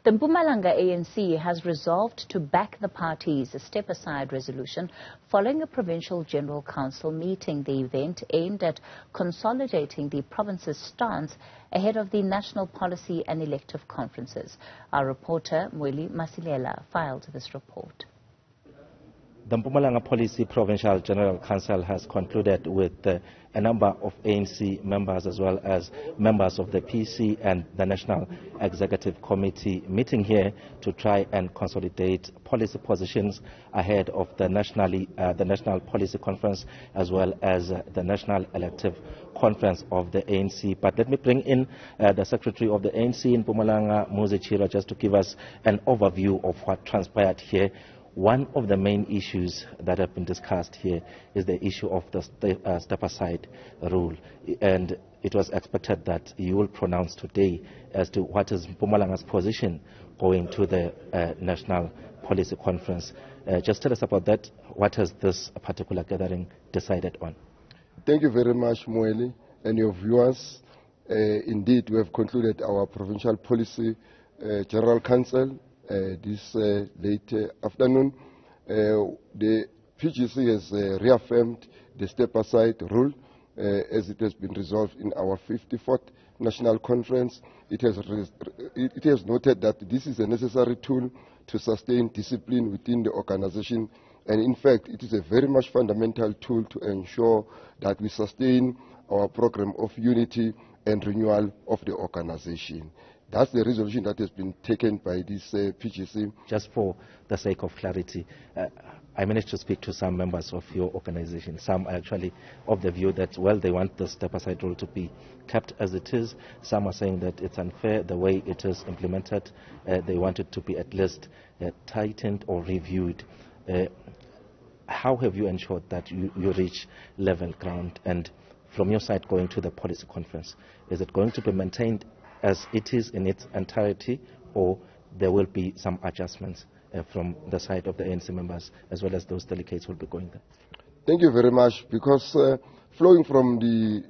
The Mpumalanga ANC has resolved to back the party's step-aside resolution following a provincial general council meeting. The event aimed at consolidating the province's stance ahead of the national policy and elective conferences. Our reporter, Mweli Masilela, filed this report. The Mpumalanga Policy Provincial General Council has concluded with a number of ANC members as well as members of the PC and the National Executive Committee meeting here to try and consolidate policy positions ahead of the National Policy Conference as well as the National Elective Conference of the ANC. But let me bring in the Secretary of the ANC in Mpumalanga, Mweli, just to give us an overview of what transpired here. One of the main issues that have been discussed here is the issue of the step-aside rule. And it was expected that you will pronounce today as to what is Mpumalanga's position going to the National Policy Conference. Just tell us about that. What has this particular gathering decided on? Thank you very much, Mweli, and your viewers. Indeed, we have concluded our Provincial Policy General Council this late afternoon. The PGC has reaffirmed the step-aside rule as it has been resolved in our 54th National Conference. It has noted that this is a necessary tool to sustain discipline within the organization, and in fact it is a very much fundamental tool to ensure that we sustain our program of unity and renewal of the organization. That's the resolution that has been taken by this PGC. Just for the sake of clarity, I managed to speak to some members of your organization. Some are actually of the view that, well, they want the step-aside rule to be kept as it is. Some are saying that it's unfair the way it is implemented. They want it to be at least tightened or reviewed. How have you ensured that you reach level ground? And from your side going to the policy conference, is it going to be maintained as it is in its entirety, or there will be some adjustments from the side of the ANC members as well as those delegates will be going there? Thank you very much, because flowing from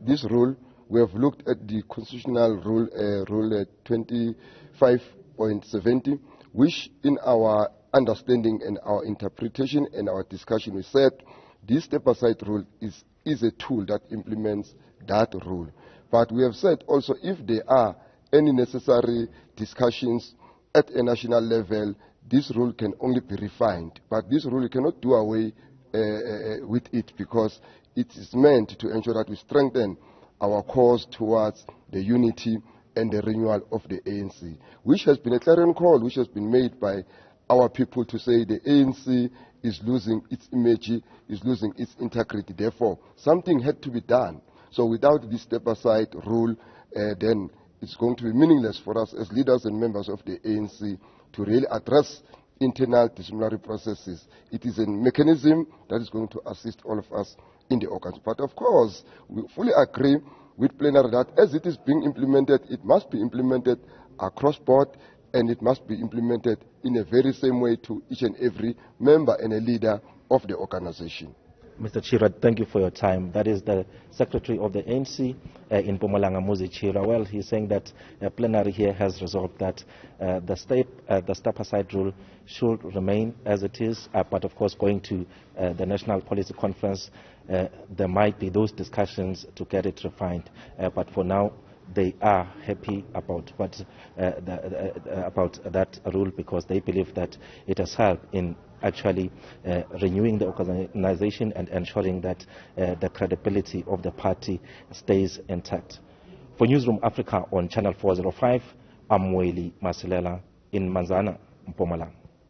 this rule, we have looked at the constitutional rule, rule 25.70, which in our understanding and our interpretation and our discussion, we said this step-aside rule is a tool that implements that rule. But we have said also, if there are any necessary discussions at a national level, this rule can only be refined. But this rule cannot do away with it, because it is meant to ensure that we strengthen our cause towards the unity and the renewal of the ANC, which has been a clarion call, which has been made by our people to say the ANC is losing its image, is losing its integrity. Therefore, something had to be done. So without this step-aside rule, then it's going to be meaningless for us as leaders and members of the ANC to really address internal disciplinary processes. It is a mechanism that is going to assist all of us in the organs. But of course, we fully agree with plenary that as it is being implemented, it must be implemented across board, and it must be implemented in a very same way to each and every member and a leader of the organization. Mr. Chira, thank you for your time. That is the Secretary of the ANC in Mpumalanga, Mweli. Well, he's saying that plenary here has resolved that the step-aside rule should remain as it is, but of course going to the National Policy Conference, there might be those discussions to get it refined. But for now, they are happy about about that rule, because they believe that it has helped in actually renewing the organization and ensuring that the credibility of the party stays intact. For Newzroom Afrika on Channel 405, I'm Mweli Masilela in Manzana, Mpumalanga.